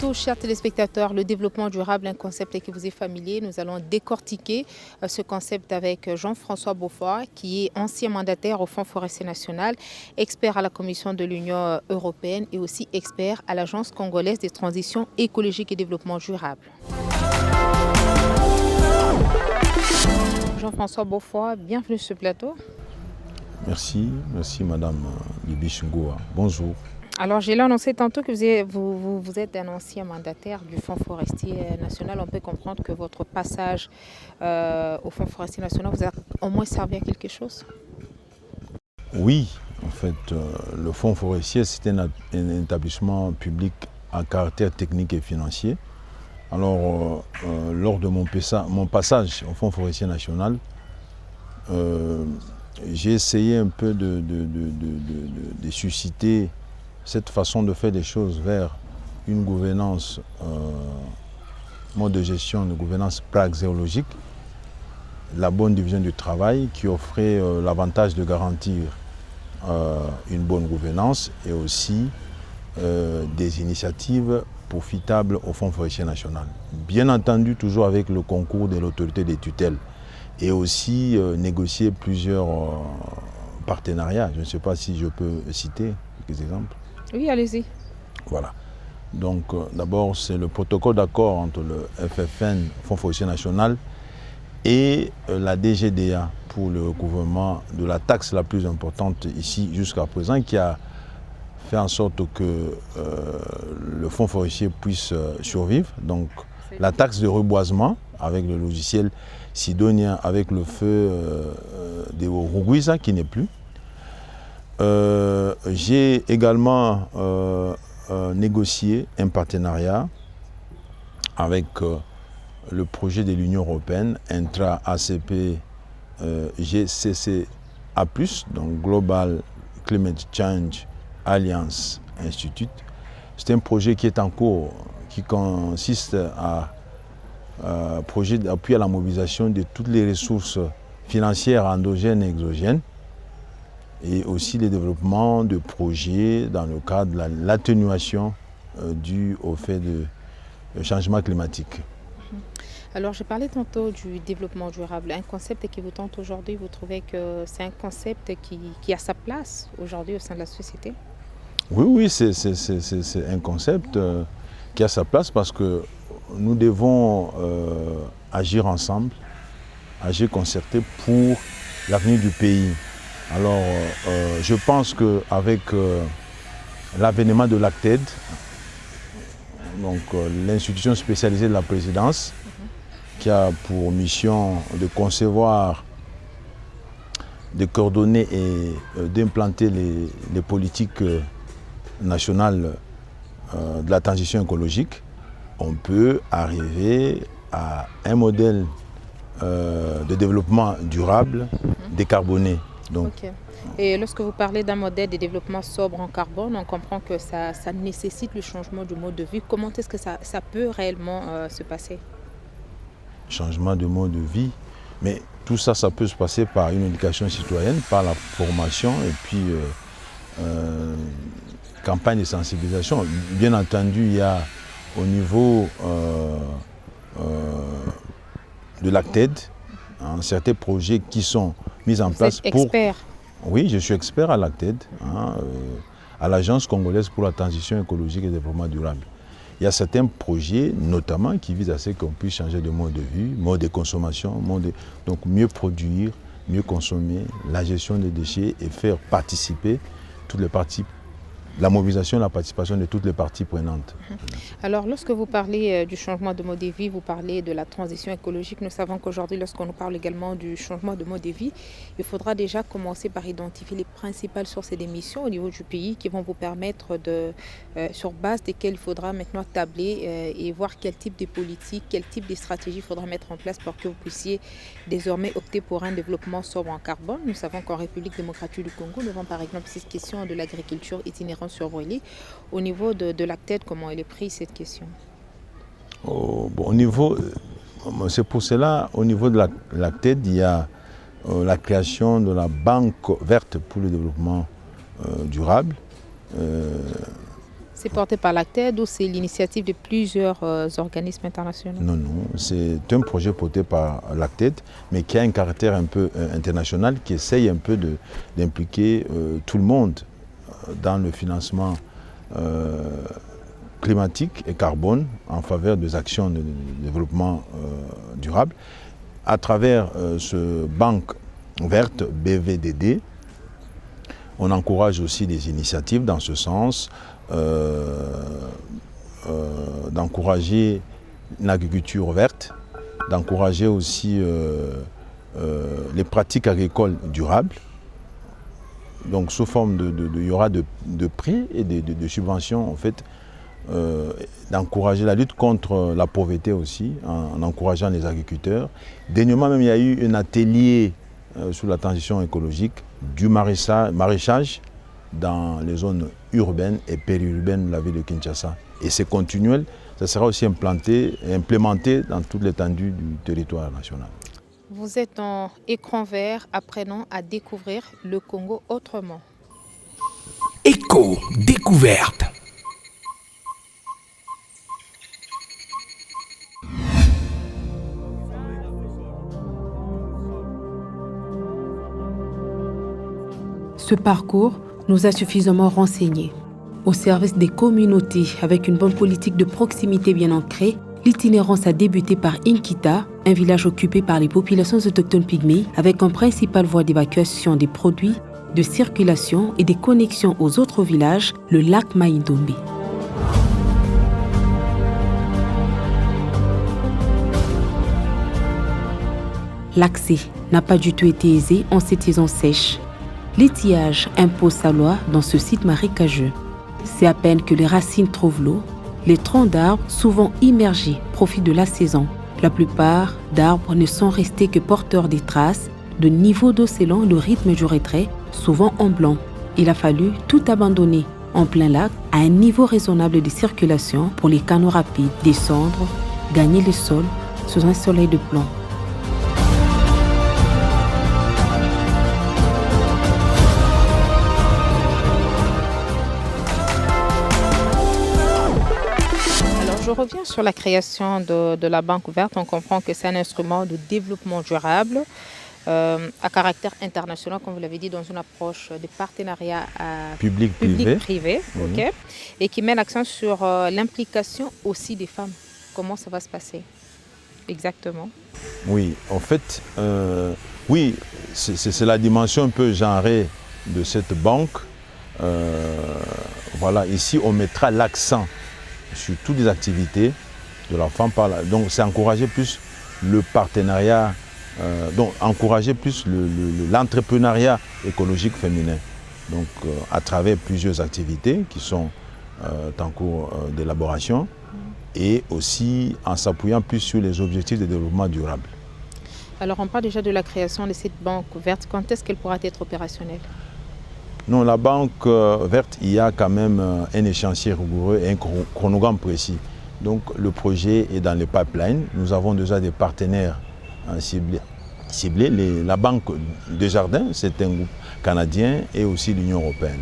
Plateau, chers téléspectateurs, le développement durable, un concept qui vous est familier. Nous allons décortiquer ce concept avec Jean-François Beaufoy, qui est ancien mandataire au Fonds forestier national, expert à la Commission de l'Union européenne et aussi expert à l'Agence congolaise des transitions écologiques et développement durable. Jean-François Beaufoy, bienvenue sur ce plateau. Merci Madame Libichingoa. Bonjour. Alors, j'ai annoncé tantôt que vous êtes un ancien mandataire du Fonds forestier national. On peut comprendre que votre passage au Fonds forestier national vous a au moins servi à quelque chose? Oui, en fait, le Fonds forestier, c'est un établissement public à caractère technique et financier. Alors, lors de mon passage au Fonds forestier national, j'ai essayé un peu de susciter cette façon de faire des choses vers une gouvernance, mode de gestion de gouvernance praxéologique, la bonne division du travail qui offrait l'avantage de garantir une bonne gouvernance et aussi des initiatives profitables au Fonds forestier national. Bien entendu, toujours avec le concours de l'autorité des tutelles et aussi négocier plusieurs partenariats. Je ne sais pas si je peux citer quelques exemples. Oui, allez-y. Voilà. Donc, d'abord, c'est le protocole d'accord entre le FFN, Fonds forestier national, et la DGDA pour le recouvrement de la taxe la plus importante ici jusqu'à présent, qui a fait en sorte que le Fonds forestier puisse survivre. Donc, la taxe de reboisement avec le logiciel Sidonia, avec le feu de Uruguisa qui n'est plus. J'ai également négocié un partenariat avec le projet de l'Union européenne, intra-ACP GCCA+, donc Global Climate Change Alliance Institute. C'est un projet qui est en cours, qui consiste à projet d'appui à la mobilisation de toutes les ressources financières endogènes et exogènes, et aussi le développement de projets dans le cadre de l'atténuation due au fait du changement climatique. Alors, je parlais tantôt du développement durable, un concept qui vous tente aujourd'hui. Vous trouvez que c'est un concept qui a sa place aujourd'hui au sein de la société? Oui, c'est un concept qui a sa place parce que nous devons agir ensemble, agir concerté pour l'avenir du pays. Alors, je pense qu'avec l'avènement de l'ACTED, donc l'institution spécialisée de la présidence, qui a pour mission de concevoir, de coordonner et d'implanter les politiques nationales de la transition écologique, on peut arriver à un modèle de développement durable, décarboné. Donc, okay. Et lorsque vous parlez d'un modèle de développement sobre en carbone, on comprend que ça nécessite le changement du mode de vie. Comment est-ce que ça peut réellement se passer? Changement de mode de vie, mais tout ça, ça peut se passer par une éducation citoyenne, par la formation et puis campagne de sensibilisation. Bien entendu, il y a au niveau de l'ACTED, certains projets qui sont mis en place pour... Expert. Oui, je suis expert à l'ACTED, à l'Agence congolaise pour la transition écologique et le développement durable. Il y a certains projets, notamment, qui visent à ce qu'on puisse changer de mode de vie, mode de consommation, donc mieux produire, mieux consommer, la gestion des déchets et faire participer toutes les parties, la mobilisation et la participation de toutes les parties prenantes. Alors, lorsque vous parlez du changement de mode de vie, vous parlez de la transition écologique. Nous savons qu'aujourd'hui, lorsqu'on nous parle également du changement de mode de vie, il faudra déjà commencer par identifier les principales sources d'émissions au niveau du pays qui vont vous permettre sur base desquelles il faudra maintenant tabler et voir quel type de politique, quel type de stratégie il faudra mettre en place pour que vous puissiez désormais opter pour un développement sobre en carbone. Nous savons qu'en République démocratique du Congo, nous avons par exemple cette question de l'agriculture itinérante sur brûlé. Au niveau de l'ACTED, comment elle est prise cette question? C'est pour cela, au niveau de l'ACTED, il y a la création de la banque verte pour le développement durable. C'est porté par l'ACTED ou c'est l'initiative de plusieurs organismes internationaux? Non, non, c'est un projet porté par l'ACTED, mais qui a un caractère un peu international, qui essaye un peu d'impliquer tout le monde dans le financement climatique et carbone en faveur des actions de développement durable. À travers ce banque verte BVDD, on encourage aussi des initiatives dans ce sens, d'encourager une agriculture verte, d'encourager aussi les pratiques agricoles durables. Donc sous forme il y aura de prêts et de subventions en fait, d'encourager la lutte contre la pauvreté aussi, en encourageant les agriculteurs. Dernièrement même, il y a eu un atelier sur la transition écologique du maraîchage dans les zones urbaines et périurbaines de la ville de Kinshasa. Et c'est continuel, ça sera aussi implémenté dans toute l'étendue du territoire national. Vous êtes dans Écran Vert, apprenant à découvrir le Congo autrement. Éco-découverte. Ce parcours nous a suffisamment renseignés. Au service des communautés, avec une bonne politique de proximité bien ancrée, l'itinérance a débuté par Inkita, un village occupé par les populations autochtones pygmées, avec en principale voie d'évacuation des produits, de circulation et des connexions aux autres villages, le lac Maïndombe. L'accès n'a pas du tout été aisé en cette saison sèche. L'étiage impose sa loi dans ce site marécageux. C'est à peine que les racines trouvent l'eau. Les troncs d'arbres, souvent immergés, profitent de la saison. La plupart d'arbres ne sont restés que porteurs des traces de niveaux d'eau selon le rythme du retrait, souvent en blanc. Il a fallu tout abandonner en plein lac à un niveau raisonnable de circulation pour les canaux rapides descendre, gagner le sol sous un soleil de plomb. Je reviens sur la création de la Banque verte. On comprend que c'est un instrument de développement durable à caractère international, comme vous l'avez dit, dans une approche de partenariat public-privé, okay, et qui met l'accent sur l'implication aussi des femmes. Comment ça va se passer exactement? Oui, en fait, oui, c'est la dimension un peu genrée de cette banque. Voilà, ici, on mettra l'accent sur toutes les activités de la femme. Donc c'est encourager plus le partenariat, donc encourager plus l'entrepreneuriat écologique féminin. Donc à travers plusieurs activités qui sont en cours d'élaboration et aussi en s'appuyant plus sur les objectifs de développement durable. Alors on parle déjà de la création de cette banque verte. Quand est-ce qu'elle pourra être opérationnelle? Non, la banque verte, il y a quand même un échéancier rigoureux et un chronogramme précis. Donc le projet est dans le pipeline. Nous avons déjà des partenaires ciblés. La Banque Desjardins, c'est un groupe canadien, et aussi l'Union européenne.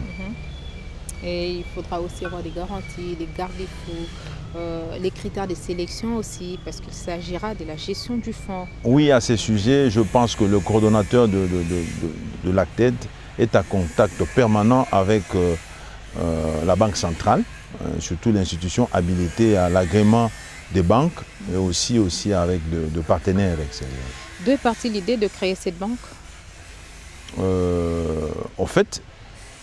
Et il faudra aussi avoir des garanties, des garde-fous, les critères de sélection aussi, parce qu'il s'agira de la gestion du fonds. Oui, à ce sujet, je pense que le coordonnateur de l'ACTED est en contact permanent avec la Banque centrale, surtout l'institution habilitée à l'agrément des banques, et aussi avec de partenaires extérieurs. D'où est partie l'idée de créer cette banque? En fait,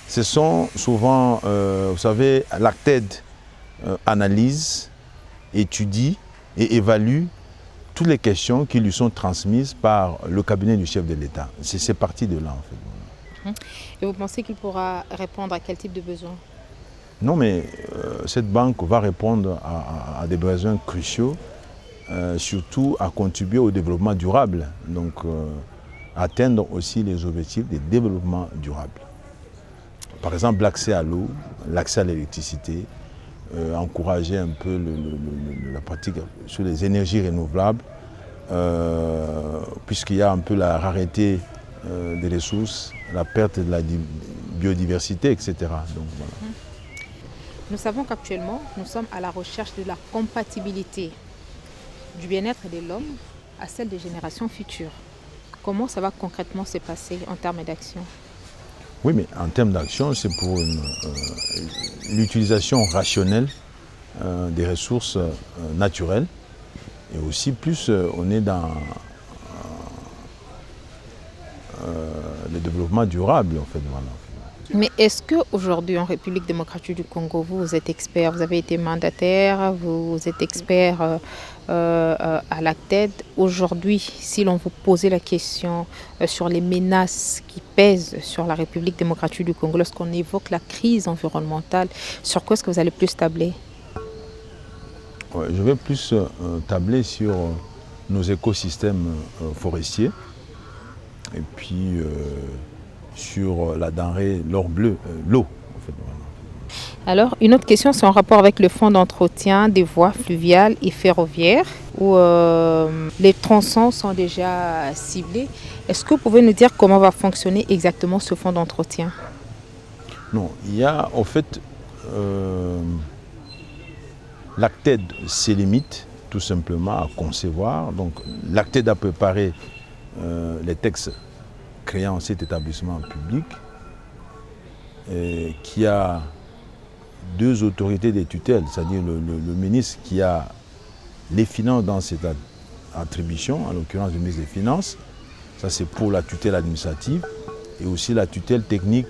ce sont souvent, vous savez, l'ACTED analyse, étudie et évalue toutes les questions qui lui sont transmises par le cabinet du chef de l'État. C'est parti de là, en fait. Et vous pensez qu'il pourra répondre à quel type de besoin? Non, mais cette banque va répondre à des besoins cruciaux, surtout à contribuer au développement durable, donc atteindre aussi les objectifs de développement durable. Par exemple, l'accès à l'eau, l'accès à l'électricité, encourager un peu la pratique sur les énergies renouvelables, puisqu'il y a un peu la rareté des ressources, la perte de la biodiversité, etc. Donc, voilà. Nous savons qu'actuellement, nous sommes à la recherche de la compatibilité du bien-être de l'homme à celle des générations futures. Comment ça va concrètement se passer en termes d'action? Oui, mais en termes d'action, c'est pour l'utilisation rationnelle des ressources naturelles. Et aussi, plus on est dans le développement durable, en fait. Voilà. Mais est-ce qu'aujourd'hui, en République démocratique du Congo, vous êtes expert, vous avez été mandataire, vous êtes expert à la tête. Aujourd'hui, si l'on vous posait la question sur les menaces qui pèsent sur la République démocratique du Congo, lorsqu'on évoque la crise environnementale, sur quoi est-ce que vous allez plus tabler? Ouais, je vais plus tabler sur nos écosystèmes forestiers et puis sur la denrée, l'or bleu, l'eau. En fait, voilà. Alors, une autre question, c'est en rapport avec le fonds d'entretien des voies fluviales et ferroviaires, où les tronçons sont déjà ciblés. Est-ce que vous pouvez nous dire comment va fonctionner exactement ce fonds d'entretien? Non, il y a en fait l'ACTED se limite tout simplement à concevoir. Donc l'ACTED a préparé les textes créant cet établissement public qui a deux autorités de tutelle, c'est-à-dire le ministre qui a les finances dans cette attribution, en l'occurrence le ministre des Finances, ça c'est pour la tutelle administrative, et aussi la tutelle technique,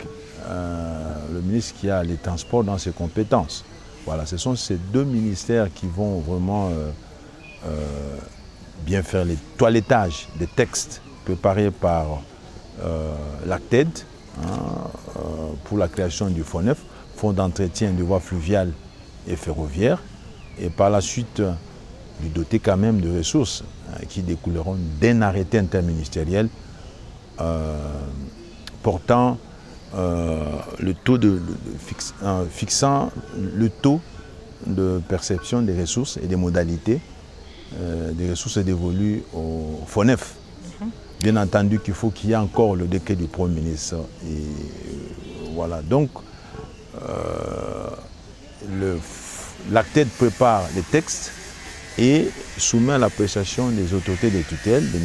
le ministre qui a les transports dans ses compétences. Voilà, ce sont ces deux ministères qui vont vraiment bien faire les toilettages des textes préparés par l'ACTED pour la création du FONEF, Fonds d'entretien de voies fluviales et ferroviaires, et par la suite lui doter quand même de ressources qui découleront d'un arrêté interministériel portant le taux fixant le taux de perception des ressources et des modalités des ressources dévolues au FONEF. Bien entendu qu'il faut qu'il y ait encore le décret du Premier ministre. Et voilà, donc l'ACTED prépare les textes et soumet à l'appréciation des autorités de tutelle, des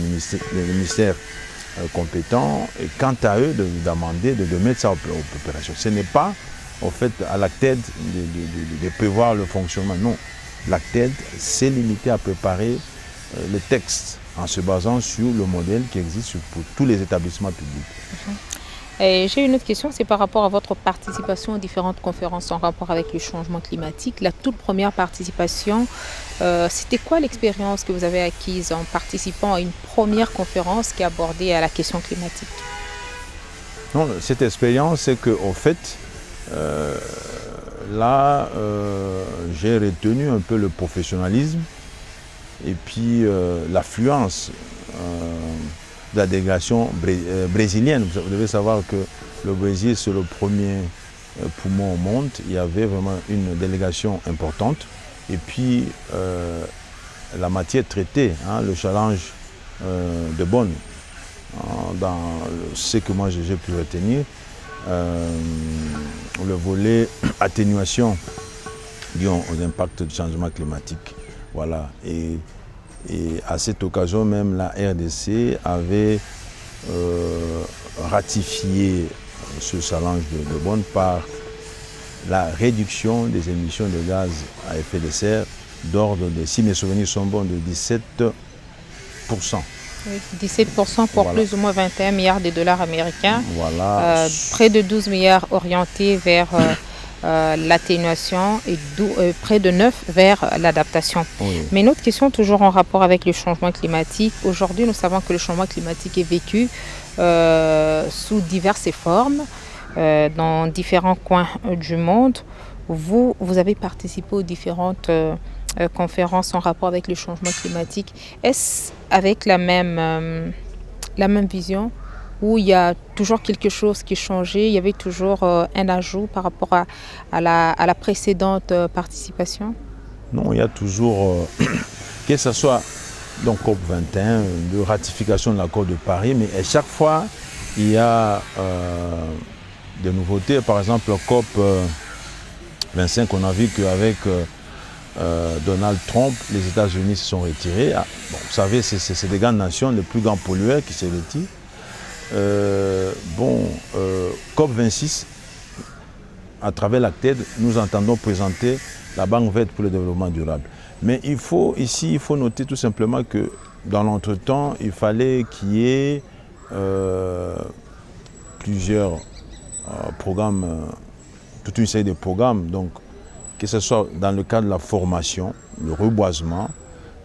ministères compétents, et quant à eux de demander de mettre ça en opération. Ce n'est pas en fait à l'ACTED de prévoir le fonctionnement, non. L'ACTED s'est limité à préparer les textes en se basant sur le modèle qui existe pour tous les établissements publics. J'ai une autre question, c'est par rapport à votre participation aux différentes conférences en rapport avec le changement climatique. La toute première participation, c'était quoi l'expérience que vous avez acquise en participant à une première conférence qui abordait la question climatique? Non, cette expérience, c'est qu'en fait, là, j'ai retenu un peu le professionnalisme et puis l'affluence de la délégation brésilienne. Vous devez savoir que le Brésil, c'est le premier poumon au monde. Il y avait vraiment une délégation importante. Et puis, la matière traitée, le challenge de Bonn, dans ce que moi j'ai pu retenir, le volet atténuation dû aux impacts du changement climatique. Voilà. Et à cette occasion même, la RDC avait ratifié ce challenge de Bonn par la réduction des émissions de gaz à effet de serre d'ordre de, si mes souvenirs sont bons, de 17%. Oui, 17% pour voilà. Plus ou moins 21 milliards de dollars américains. Voilà. Près de 12 milliards orientés vers l'atténuation et près de 9 vers l'adaptation. Oui. Mais une autre question, toujours en rapport avec le changement climatique. Aujourd'hui, nous savons que le changement climatique est vécu sous diverses formes dans différents coins du monde. Vous avez participé aux différentes conférences en rapport avec le changement climatique. Est-ce avec la même vision où il y a toujours quelque chose qui changeait, il y avait toujours un ajout par rapport à la précédente participation? Non, il y a toujours, que ce soit donc COP21, de ratification de l'accord de Paris, mais à chaque fois, il y a des nouveautés. Par exemple, COP 25, on a vu qu'avec Donald Trump, les États-Unis se sont retirés. Ah, bon, vous savez, c'est des grandes nations, les plus grands pollueurs qui se retirent. COP26, à travers l'ACTED, nous entendons présenter la Banque verte pour le développement durable. Mais il faut noter tout simplement que dans l'entretemps, il fallait qu'il y ait plusieurs programmes, toute une série de programmes, donc que ce soit dans le cadre de la formation, le reboisement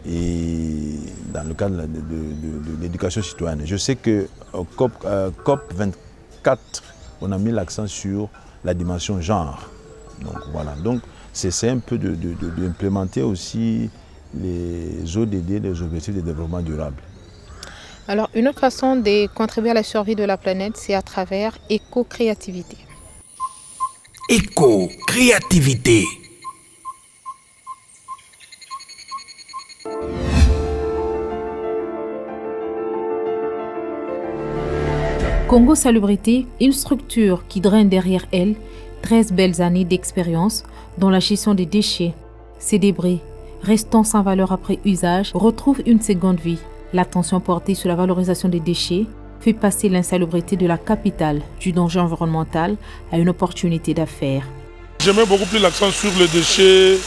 et dans le cadre de l'éducation citoyenne. Je sais que COP24, on a mis l'accent sur la dimension genre. Donc voilà, donc c'est un peu d'implémenter aussi les ODD, les objectifs de développement durable. Alors, une autre façon de contribuer à la survie de la planète, c'est à travers éco-créativité. Éco-créativité. Congo Salubrité, une structure qui draine derrière elle 13 belles années d'expérience dans la gestion des déchets. Ces débris, restant sans valeur après usage, retrouvent une seconde vie. L'attention portée sur la valorisation des déchets fait passer l'insalubrité de la capitale du danger environnemental à une opportunité d'affaires. Je mets beaucoup plus l'accent sur les déchets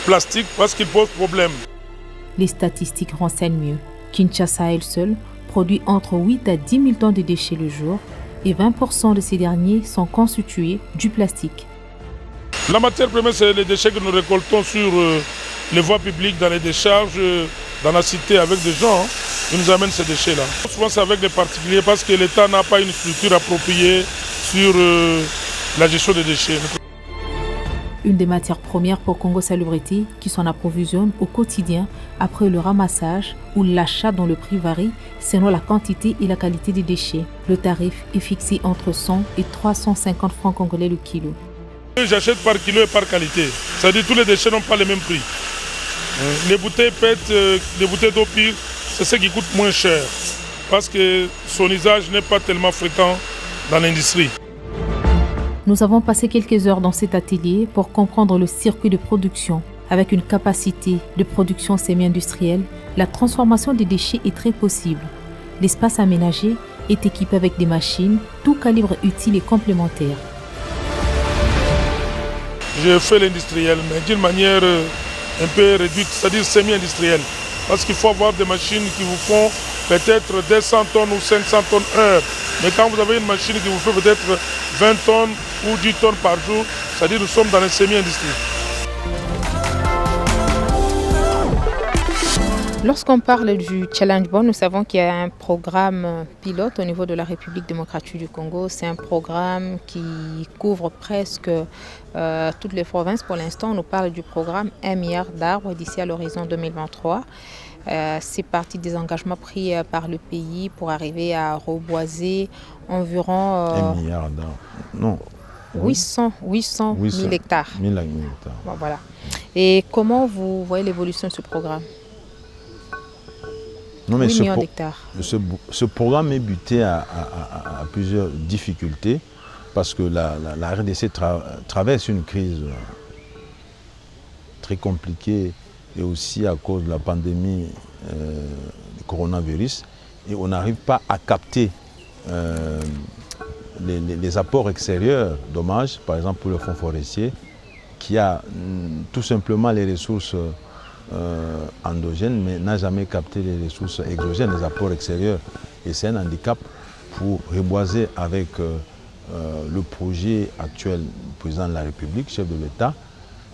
plastiques parce qu'ils posent problème. Les statistiques renseignent mieux. Kinshasa, elle seule, produit entre 8 à 10 000 tonnes de déchets le jour et 20% de ces derniers sont constitués du plastique. La matière première, c'est les déchets que nous récoltons sur les voies publiques, dans les décharges, dans la cité avec des gens. Ils nous amènent ces déchets-là. Souvent, c'est avec les particuliers parce que l'État n'a pas une structure appropriée sur la gestion des déchets. Une des matières premières pour Congo Salubrité qui s'en approvisionne au quotidien après le ramassage ou l'achat dont le prix varie selon la quantité et la qualité des déchets. Le tarif est fixé entre 100 et 350 francs congolais le kilo. J'achète par kilo et par qualité. C'est-à-dire que tous les déchets n'ont pas le même prix. Les bouteilles PET, les bouteilles d'eau pure, c'est ce qui coûte moins cher parce que son usage n'est pas tellement fréquent dans l'industrie. Nous avons passé quelques heures dans cet atelier pour comprendre le circuit de production. Avec une capacité de production semi-industrielle, la transformation des déchets est très possible. L'espace aménagé est équipé avec des machines, tout calibre utile et complémentaire. J'ai fait l'industriel, mais d'une manière un peu réduite, c'est-à-dire semi-industrielle. Parce qu'il faut avoir des machines qui vous font peut-être 200 tonnes ou 500 tonnes heure. Mais quand vous avez une machine qui vous fait peut-être 20 tonnes ou 10 tonnes par jour, c'est-à-dire que nous sommes dans les semi-industrie. Lorsqu'on parle du Challenge Bond, nous savons qu'il y a un programme pilote au niveau de la République démocratique du Congo. C'est un programme qui couvre presque toutes les provinces. Pour l'instant, on nous parle du programme 1 milliard d'arbres d'ici à l'horizon 2023. C'est parti des engagements pris par le pays pour arriver à reboiser environ 1 milliard d'arbres. Non. 800 000 hectares. 1000 hectares. Bon, voilà. Et comment vous voyez l'évolution de ce programme? Non, mais 8 millions d'hectares. Ce programme est buté à plusieurs difficultés parce que la RDC traverse une crise très compliquée et aussi à cause de la pandémie du coronavirus. Et on n'arrive pas à capter les apports extérieurs. Dommage, par exemple pour le fonds forestier, qui a tout simplement les ressources endogènes, mais n'a jamais capté les ressources exogènes, les apports extérieurs. Et c'est un handicap pour reboiser avec le projet actuel du président de la République, chef de l'État,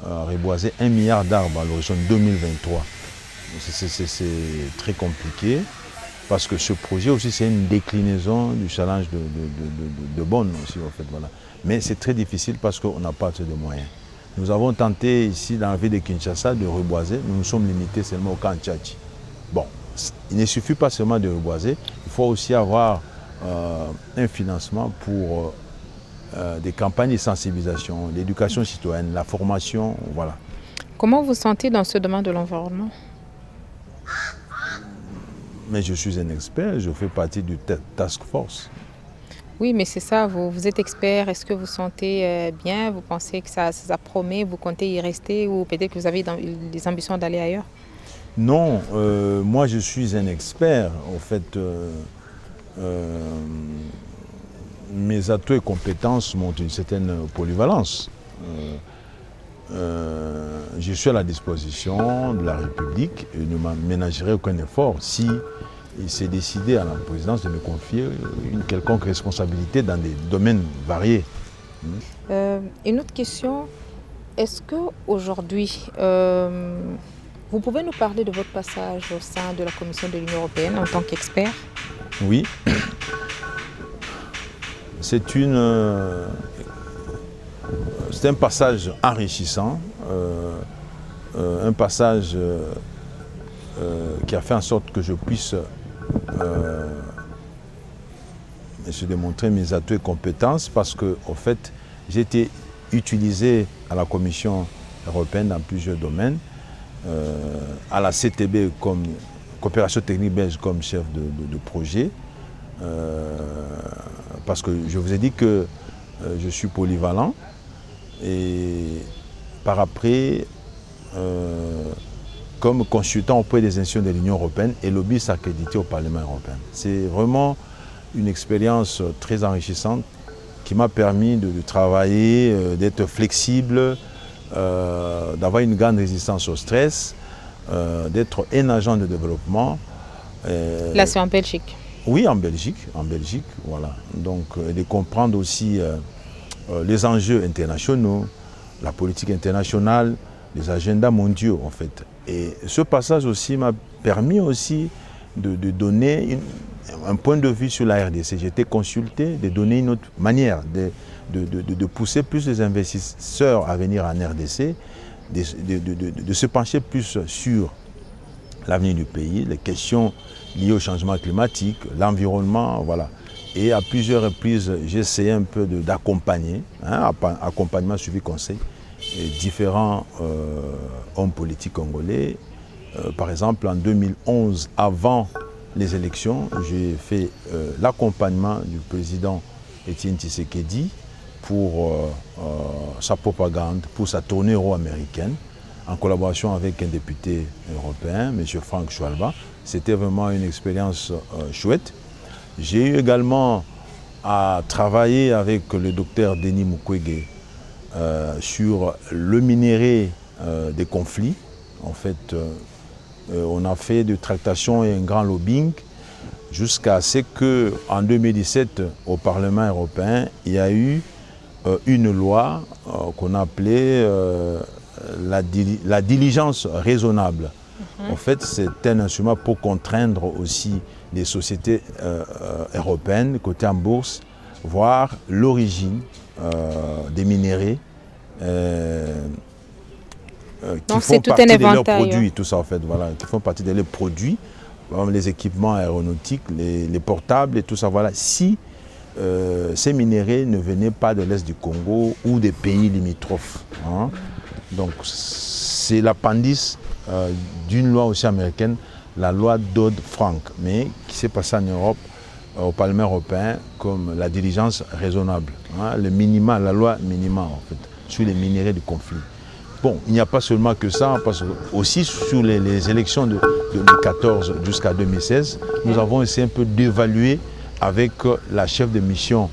reboiser 1 milliard d'arbres à l'horizon 2023. C'est très compliqué parce que ce projet aussi c'est une déclinaison du challenge de Bonn aussi en fait, voilà. Mais c'est très difficile parce qu'on n'a pas assez de moyens. Nous avons tenté ici dans la ville de Kinshasa de reboiser, nous nous sommes limités seulement au camp Tchatchi. Bon, il ne suffit pas seulement de reboiser, il faut aussi avoir un financement pour des campagnes de sensibilisation, l'éducation citoyenne, la formation, voilà. Comment vous sentez dans ce domaine de l'environnement? Mais je suis un expert, je fais partie du task force. Oui, mais c'est ça, vous êtes expert. Est-ce que vous sentez bien? Vous pensez que ça promet? Vous comptez y rester ou peut-être que vous avez des ambitions d'aller ailleurs? Non, moi je suis un expert. En fait, mes atouts et compétences montrent une certaine polyvalence. Je suis à la disposition de la République et ne m'aménagerai aucun effort si il s'est décidé à la présidence de me confier une quelconque responsabilité dans des domaines variés. Une autre question, est-ce qu'aujourd'hui, vous pouvez nous parler de votre passage au sein de la Commission de l'Union européenne en tant qu'expert? Oui, c'est un passage enrichissant, un passage qui a fait en sorte que je puisse se démontrer mes atouts et compétences parce que, en fait, j'ai été utilisé à la Commission européenne dans plusieurs domaines, à la CTB comme coopération technique belge comme chef de projet, parce que je vous ai dit que je suis polyvalent et par après, comme consultant auprès des institutions de l'Union européenne et lobbyiste accrédité au Parlement européen. C'est vraiment une expérience très enrichissante qui m'a permis de travailler, d'être flexible, d'avoir une grande résistance au stress, d'être un agent de développement. Là, c'est en Belgique. Oui, en Belgique, voilà. Donc, de comprendre aussi les enjeux internationaux, la politique internationale, les agendas mondiaux, en fait. Et ce passage aussi m'a permis aussi de donner un point de vue sur la RDC. J'ai été consulté, de donner une autre manière, de pousser plus les investisseurs à venir en RDC, de se pencher plus sur l'avenir du pays, les questions liées au changement climatique, l'environnement, voilà. Et à plusieurs reprises, j'ai essayé un peu d'accompagner, accompagnement suivi conseil, différents hommes politiques congolais. Par exemple, en 2011, avant les élections, j'ai fait l'accompagnement du président Etienne Tshisekedi pour sa propagande, pour sa tournée euro-américaine, en collaboration avec un député européen, M. Franck Choualba. C'était vraiment une expérience chouette. J'ai eu également à travailler avec le docteur Denis Mukwege sur le minerai des conflits. En fait, on a fait des tractations et un grand lobbying jusqu'à ce qu'en 2017, au Parlement européen, il y a eu une loi qu'on appelait la diligence raisonnable. En fait, c'est un instrument pour contraindre aussi les sociétés européennes cotées en bourse, voir l'origine des minéraux qui font partie de leurs produits, tout ça en fait, voilà, qui font partie de leurs produits, les équipements aéronautiques, les portables et tout ça, voilà. Si ces minéraux ne venaient pas de l'Est du Congo ou des pays limitrophes. Hein. Donc c'est l'appendice d'une loi aussi américaine, la loi Dodd-Frank, mais qui s'est passée en Europe, au Parlement européen, comme la diligence raisonnable, hein, le minima, la loi minima en fait, sur les minéraux du conflit. Bon, il n'y a pas seulement que ça, parce que aussi sur les élections de 2014 jusqu'à 2016, nous avons essayé un peu d'évaluer avec la chef de mission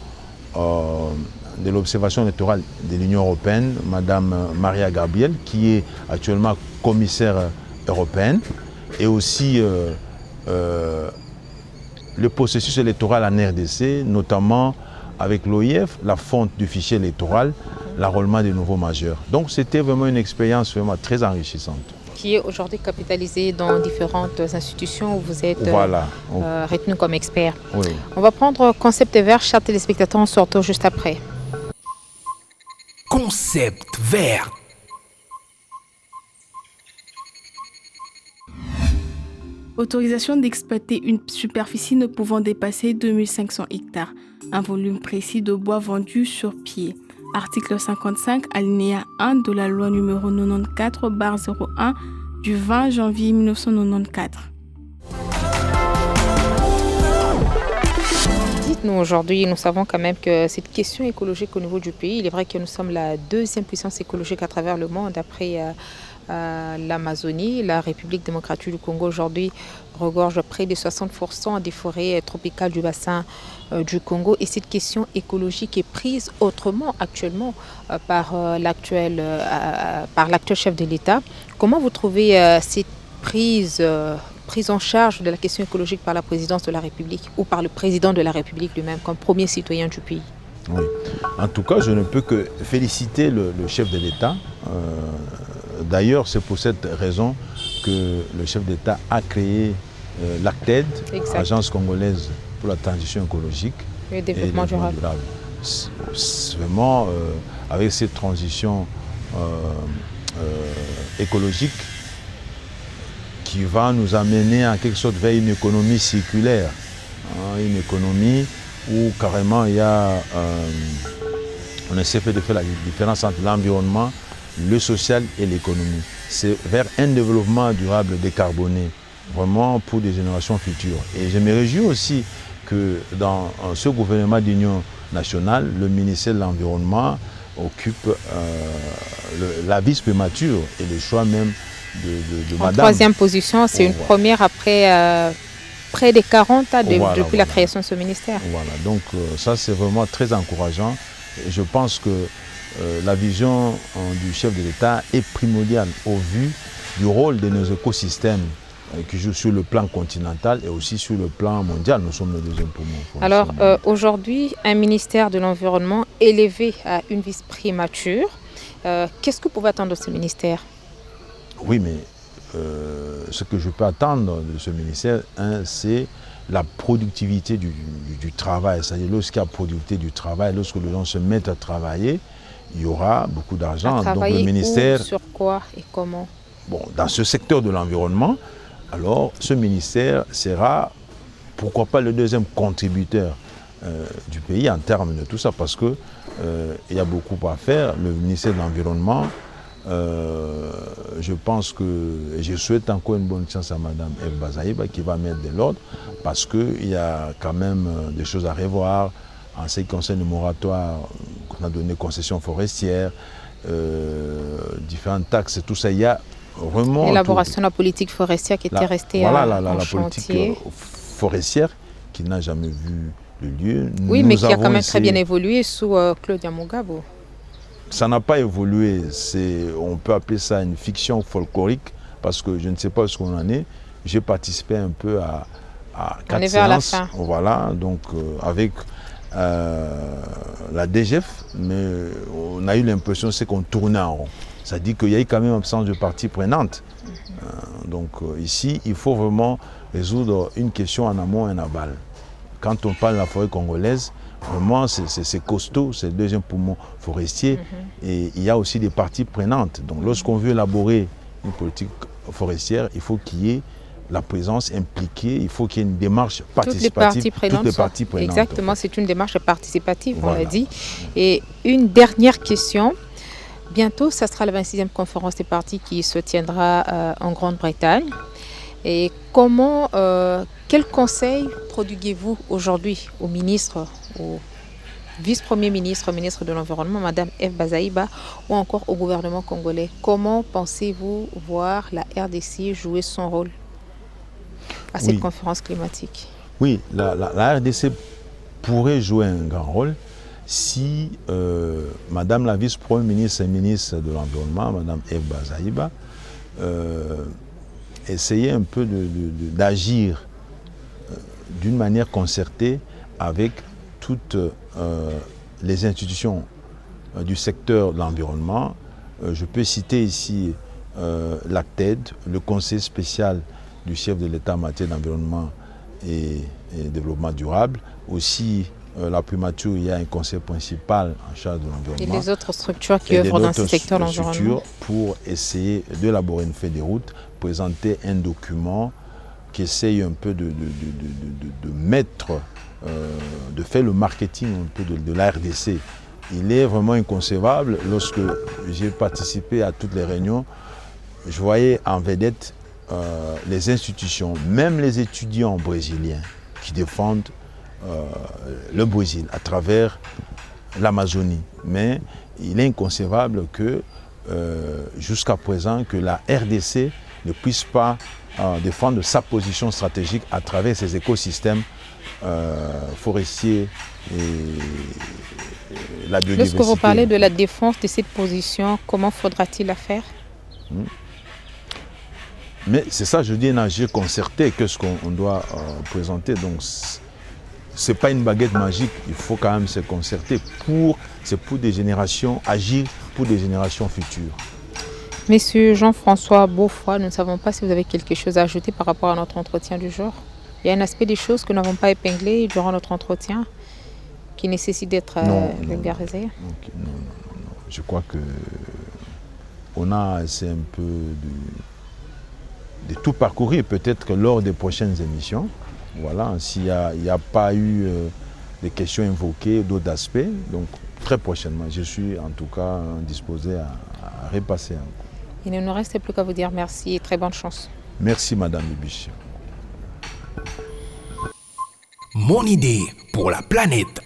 de l'observation électorale de l'Union européenne, Madame Maria Gabriel, qui est actuellement commissaire européenne, et aussi le processus électoral en RDC, notamment avec l'OIF, la fonte du fichier électoral, l'enrôlement des nouveaux majeurs. Donc c'était vraiment une expérience vraiment très enrichissante. Qui est aujourd'hui capitalisée dans différentes institutions où vous êtes retenu comme expert. Oui. On va prendre Concept Vert, chers téléspectateurs, on se retrouve juste après. Concept Vert. Autorisation d'exploiter une superficie ne pouvant dépasser 2500 hectares. Un volume précis de bois vendu sur pied. Article 55, alinéa 1 de la loi numéro 94/01 du 20 janvier 1994. Dites Nous, aujourd'hui, nous savons quand même que cette question écologique au niveau du pays, il est vrai que nous sommes la deuxième puissance écologique à travers le monde après l'Amazonie. La République démocratique du Congo aujourd'hui regorge près de 60% des forêts tropicales du bassin du Congo. Et cette question écologique est prise autrement actuellement par l'actuel chef de l'État. Comment vous trouvez cette prise en charge de la question écologique par la présidence de la République ou par le président de la République lui-même comme premier citoyen du pays? Oui. En tout cas, je ne peux que féliciter le chef de l'État. D'ailleurs, c'est pour cette raison que le chef d'État a créé l'ACTED, Agence congolaise pour la transition écologique et le développement durable. C'est vraiment avec cette transition écologique qui va nous amener en quelque sorte vers une économie circulaire, une économie où carrément il y a, on essaie de faire la différence entre l'environnement, le social et l'économie. C'est vers un développement durable décarboné, vraiment pour des générations futures. Et je me réjouis aussi que dans ce gouvernement d'union nationale, le ministère de l'Environnement occupe la vice-primature et le choix même de en madame. Troisième position, c'est une première après près de 40 ans depuis la création de ce ministère. Voilà, donc ça c'est vraiment très encourageant. Et je pense que la vision du chef de l'État est primordiale au vu du rôle de nos écosystèmes qui jouent sur le plan continental et aussi sur le plan mondial. Nous sommes le deuxième poumon. Alors aujourd'hui, un ministère de l'Environnement élevé à une vice-primature. Qu'est-ce que vous pouvez attendre de ce ministère? Oui, mais ce que je peux attendre de ce ministère, c'est la productivité du travail. C'est-à-dire lorsqu'il y a productivité du travail, lorsque les gens se mettent à travailler, il y aura beaucoup d'argent. Donc le ministère... Sur quoi et comment? Bon, dans ce secteur de l'environnement, alors ce ministère sera, pourquoi pas, le deuxième contributeur du pays en termes de tout ça, parce qu'il y a beaucoup à faire. Le ministère de l'Environnement, je pense que, et je souhaite encore une bonne chance à Mme Eve Bazaïba qui va mettre de l'ordre, parce qu'il y a quand même des choses à revoir en ce qui concerne le moratoire qu'on a donné concession forestière, différentes taxes et tout ça. Il y a vraiment l'élaboration de la politique forestière qui était restée en chantier. Politique forestière qui n'a jamais vu le lieu. Oui, mais qui a quand même très bien évolué sous Claudia Mugabo. Ça n'a pas évolué, on peut appeler ça une fiction folklorique, parce que je ne sais pas ce qu'on en est. J'ai participé un peu à 4 séances. La fin. Voilà, donc avec la DGF, mais on a eu l'impression qu'on tournait en rond. Ça dit qu'il y a eu quand même absence de parties prenantes. Donc ici, il faut vraiment résoudre une question en amont et en aval. Quand on parle de la forêt congolaise, vraiment, c'est costaud, c'est le deuxième poumon forestier. Et il y a aussi des parties prenantes. Donc, lorsqu'on veut élaborer une politique forestière, il faut qu'il y ait la présence impliquée, il faut qu'il y ait une démarche participative. Toutes les parties prenantes. Exactement, c'est une démarche participative, voilà. On l'a dit. Et une dernière question. Bientôt, ça sera la 26e conférence des partis qui se tiendra en Grande-Bretagne. Et quel conseil prodiguez-vous aujourd'hui au ministre, au vice-premier ministre, ministre de l'Environnement, Mme Eve Bazaïba, ou encore au gouvernement congolais? Comment pensez-vous voir la RDC jouer son rôle à cette conférence climatique? Oui, la RDC pourrait jouer un grand rôle si Mme la vice-première ministre et ministre de l'Environnement, Mme Eve Bazaïba, essayait un peu d'agir d'une manière concertée avec toutes les institutions du secteur de l'environnement. Je peux citer ici l'ACTED, le conseil spécial du chef de l'État en matière d'environnement et développement durable. Aussi, la primature, il y a un conseil principal en charge de l'environnement. Et les autres structures qui œuvrent dans ce secteur de l'environnement. Pour essayer d'élaborer une feuille de route, présenter un document qui essaye un peu de faire le marketing un peu de la RDC. Il est vraiment inconcevable. Lorsque j'ai participé à toutes les réunions, je voyais en vedette les institutions, même les étudiants brésiliens qui défendent le Brésil, à travers l'Amazonie. Mais il est inconcevable que jusqu'à présent que la RDC ne puisse pas défendre sa position stratégique à travers ses écosystèmes forestiers et la biodiversité. Lorsque vous parlez de la défense de cette position, comment faudra-t-il la faire? Mais c'est ça, je dis, un enjeu concerté, qu'est-ce qu'on doit présenter. Donc, ce n'est pas une baguette magique, il faut quand même se concerter c'est pour des générations, agir pour des générations futures. Monsieur Jean-François Beaufoy, nous ne savons pas si vous avez quelque chose à ajouter par rapport à notre entretien du jour. Il y a un aspect des choses que nous n'avons pas épinglé durant notre entretien qui nécessite d'être vulgarisé. Non. Je crois que on a assez un peu de tout parcourir, peut-être que lors des prochaines émissions. Voilà, s'il n'y a pas eu des questions invoquées, d'autres aspects, donc très prochainement, je suis en tout cas disposé à repasser. Il ne nous reste plus qu'à vous dire merci et très bonne chance. Merci Madame Ibiche. Mon idée pour la planète.